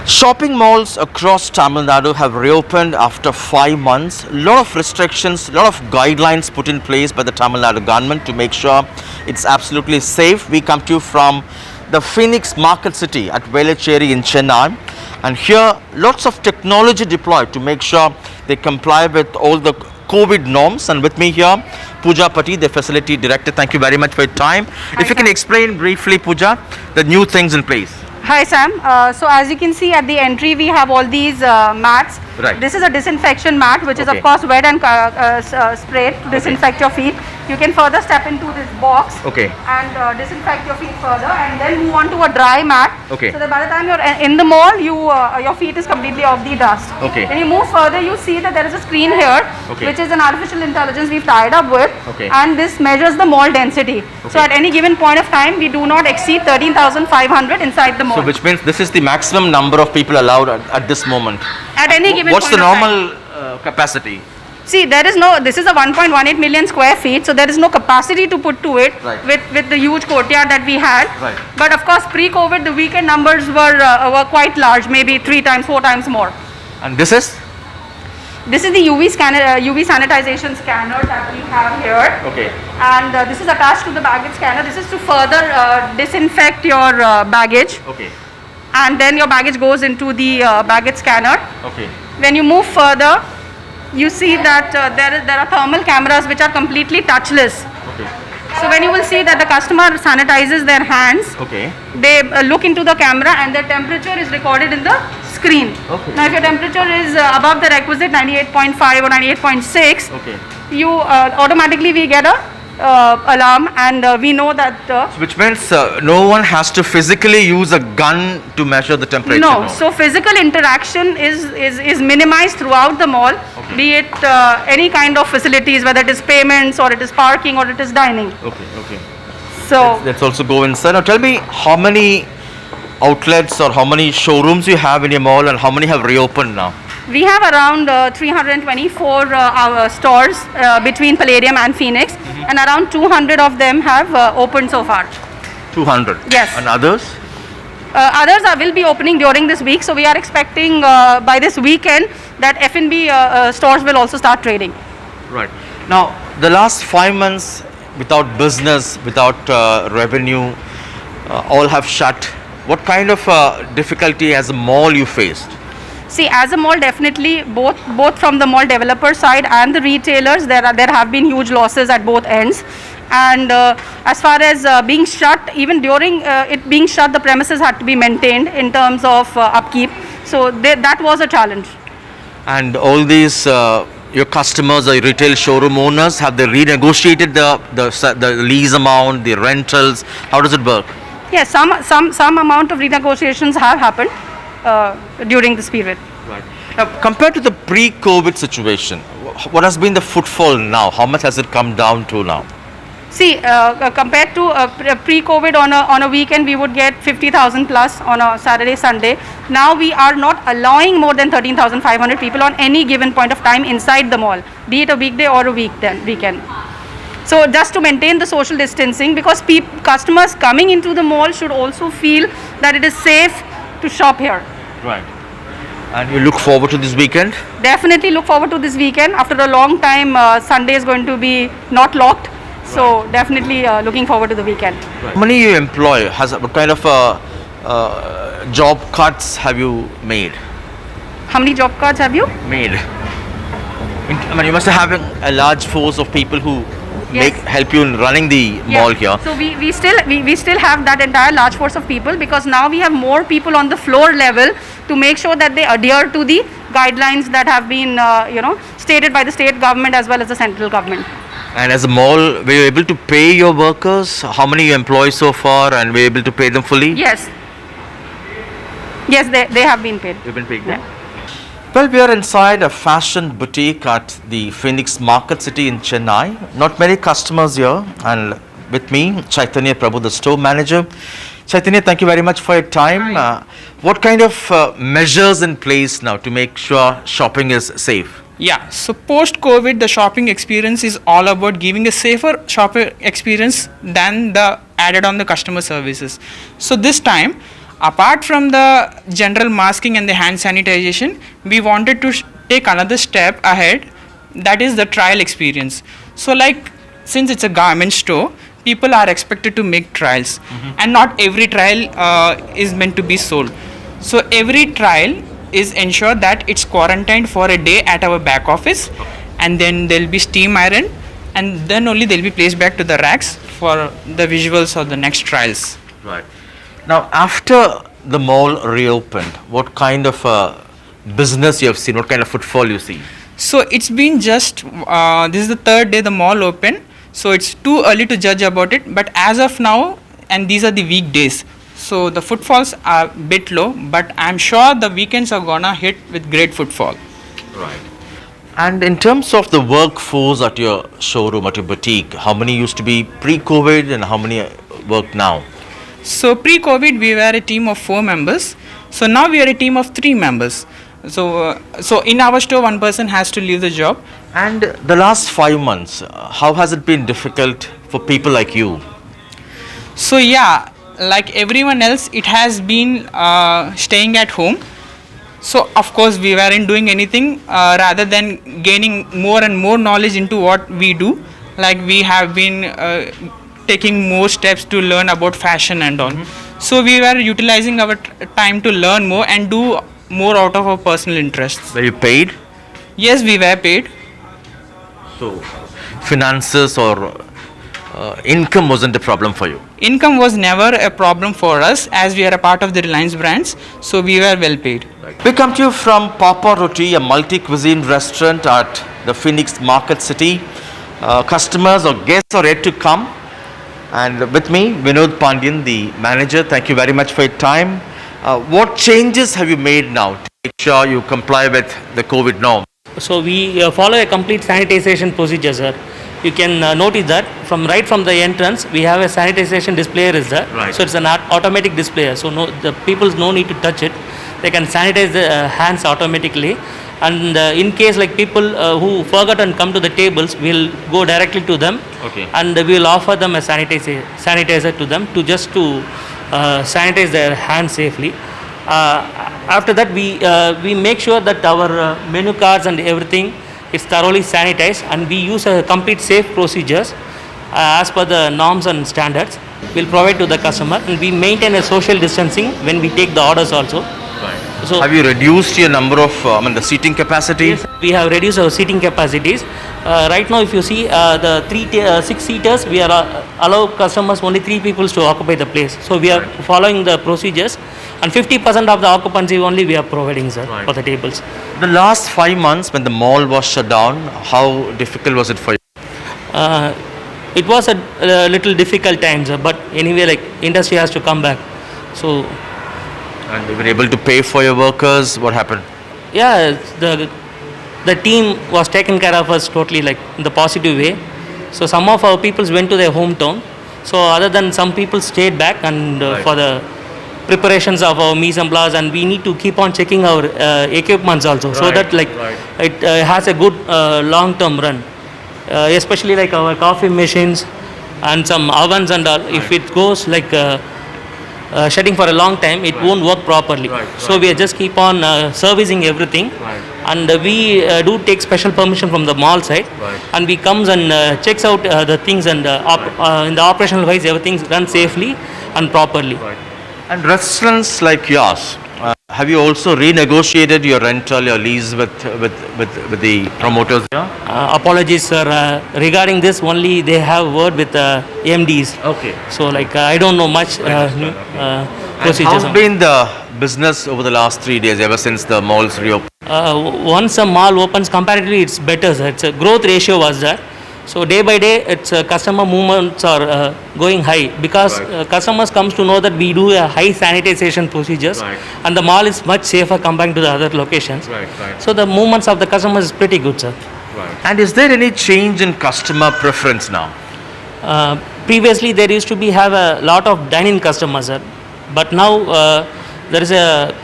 Shopping malls across Tamil Nadu have reopened after 5 months. A lot of restrictions, a lot of guidelines put in place by the Tamil Nadu government to make sure it's absolutely safe. We come to you from the Phoenix Market City at Velachery in Chennai, and here lots of technology deployed to make sure they comply with all the COVID norms. And with me here, Pooja Pati, the facility director. Thank you very much for your time. If you can explain briefly, Pooja, the new things in place. Hi Sam. So as you can see at the entry, we have all these mats. Right. This is a disinfection mat, which is of course wet and sprayed to disinfect your feet. You can further step into this box and disinfect your feet further, and then move on to a dry mat. So that by the time you're in the mall, your feet is completely off the dust. When you move further, you see that there is a screen here, which is an artificial intelligence we've tied up with, and this measures the mall density. So at any given point of time, we do not exceed 13,500 inside the mall. So which means this is the maximum number of people allowed at this moment. At any given What's point the of normal time. capacity? See, there is no, this is a 1.18 million square feet, so there is no capacity to put to it with the huge courtyard that we had. But of course, pre-COVID, the weekend numbers were quite large, maybe 3 times, 4 times more. And this is? This is the UV scanner, UV sanitization scanner that we have here. And this is attached to the baggage scanner. This is to further disinfect your baggage. And then your baggage goes into the baggage scanner. When you move further, you see that there are thermal cameras which are completely touchless. So when you will see that the customer sanitizes their hands, they look into the camera and their temperature is recorded in the screen. Now if your temperature is above the requisite 98.5 or 98.6, you automatically we get a alarm, and we know that which means no one has to physically use a gun to measure the temperature. No, so physical interaction is minimized throughout the mall, be it any kind of facilities, whether it is payments or it is parking or it is dining. So let's also go inside. Now tell me, how many outlets or how many showrooms you have in your mall, and how many have reopened now? We have around 324 our stores between Palladium and Phoenix, and around 200 of them have opened so far. 200? Yes. And others? Others will be opening during this week, so we are expecting by this weekend that F&B stores will also start trading. Right. Now, the last 5 months without business, without revenue, all have shut. What kind of difficulty as a mall you faced? See, as a mall, definitely both from the mall developer side and the retailers, there have been huge losses at both ends. And as far as being shut, even during it being shut, the premises had to be maintained in terms of upkeep. So that was a challenge. And all these your customers or retail showroom owners, have they renegotiated the lease amount, the rentals? How does it work? Yes, some amount of renegotiations have happened during this period. Right. Now, compared to the pre-COVID situation, what has been the footfall now? How much has it come down to now? See, compared to pre-COVID, on a weekend we would get 50,000 plus on a Saturday, Sunday. Now we are not allowing more than 13,500 people on any given point of time inside the mall, be it a weekday or a weekend. So just to maintain the social distancing, because customers coming into the mall should also feel that it is safe to shop here. Right. And you look forward to this weekend? Definitely look forward to this weekend. After a long time, Sunday is going to be not locked. So definitely looking forward to the weekend. How many you employ? What kind of job cuts have you made? How many job cuts have you made? I mean, you must have a large force of people who help you in running the mall here. So we still have that entire large force of people, because now we have more people on the floor level to make sure that they adhere to the guidelines that have been stated by the state government as well as the central government. And as a mall, were you able to pay your workers? How many you employ so far, and were you able to pay them fully? Yes, they have been paid. You've been paid? Well, we are inside a fashion boutique at the Phoenix Market City in Chennai. Not many customers here, and with me, Chaitanya Prabhu, the store manager. Chaitanya, thank you very much for your time. What kind of measures in place now to make sure shopping is safe? Yeah, so post-COVID, the shopping experience is all about giving a safer shopping experience than the added on the customer services. So this time, Apart from the general masking and the hand sanitization, we wanted to take another step ahead, that is the trial experience. So, like, since it's a garment store, people are expected to make trials, and not every trial is meant to be sold. So, every trial is ensured that it's quarantined for a day at our back office, and then there'll be steam iron, and then only they'll be placed back to the racks for the visuals or the next trials. Right. Now, after the mall reopened, what kind of business you have seen? What kind of footfall you see? So it's been just this is the third day the mall opened, so it's too early to judge about it. But as of now, and these are the weekdays, so the footfalls are a bit low. But I'm sure the weekends are gonna hit with great footfall. Right. And in terms of the workforce at your showroom, at your boutique, how many used to be pre-COVID and how many work now? So pre-COVID we were a team of 4 members. So now we are a team of 3 members. So in our store, one person has to leave the job. And the last 5 months, how has it been difficult for people like you? So yeah, like everyone else, it has been staying at home. So of course we weren't doing anything rather than gaining more and more knowledge into what we do. Like we have been taking more steps to learn about fashion and all. So we were utilizing our time to learn more and do more out of our personal interests. Were you paid? Yes, we were paid. So finances or income wasn't a problem for you? Income was never a problem for us as we are a part of the Reliance brands, so we were well paid. We come to you from Papa Roti, a multi-cuisine restaurant at the Phoenix Market City. Customers or guests are yet to come. And with me, Vinod Pandyan, the manager. Thank you very much for your time. What changes have you made now to make sure you comply with the COVID norm? So we follow a complete sanitization procedure, sir. You can notice that right from the entrance, we have a sanitization displayer is there. Right. So it's an automatic displayer. So the people's no need to touch it. They can sanitize the hands automatically. And in case like people who forgot and come to the tables, we'll go directly to them. Okay. And we'll offer them a sanitizer to them to sanitize their hands safely. After that, we make sure that our menu cards and everything is thoroughly sanitized, and we use a complete safe procedures as per the norms and standards. We'll provide to the customer, and we maintain a social distancing when we take the orders also. Right. So have you reduced your number of the seating capacity? yes, we have reduced our seating capacities. Right now, if you see the 6 seaters, we are allow customers only 3 people to occupy the place. So we are following the procedures, and 50% of the occupancy only we are providing, sir, for the tables. The last 5 months when the mall was shut down, how difficult was it for you? It was a little difficult times, but anyway, like industry has to come back. So And you were able to pay for your workers. What happened? yeah, the team was taken care of us totally like in the positive way. So some of our peoples went to their hometown. So other than some people stayed back and for the preparations of our mise en place, and we need to keep on checking our equipments also, so that like it has a good long term run, especially like our coffee machines and some ovens and all. If it goes like shutting for a long time, it won't work properly. So we just keep on servicing everything, and we do take special permission from the mall side, and we comes and checks out the things, and in the operational wise everything runs safely and properly. And restaurants like yours, have you also renegotiated your rental, your lease with the promoters here? Apologies, sir. Regarding this, only they have word with MDs. Okay. So, like, I don't know much procedures. How's been the business over the last 3 days, ever since the malls reopened? Once a mall opens, comparatively, it's better, sir. It's a growth ratio was there. So day by day, it's customer movements are going high, because customers comes to know that we do a high sanitization procedures, and the mall is much safer compared to the other locations. So the movements of the customers is pretty good, sir. And is there any change in customer preference now? Previously, there used to be have a lot of dine-in customers, sir. But now there is a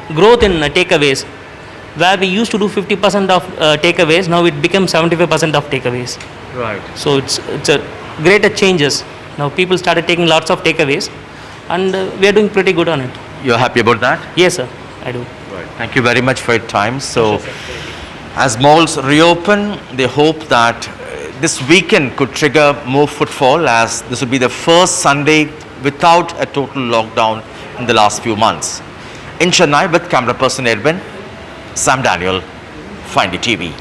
growth in takeaways, where we used to do 50% of takeaways. Now it becomes 75% of takeaways. Right. So it's a greater changes. Now people started taking lots of takeaways, and we are doing pretty good on it. You're happy about that? Yes, sir. I do. Thank you very much for your time. So, as malls reopen, they hope that this weekend could trigger more footfall, as this will be the first Sunday without a total lockdown in the last few months. In Chennai, with camera person Edwin, Sam Daniel, Find TV.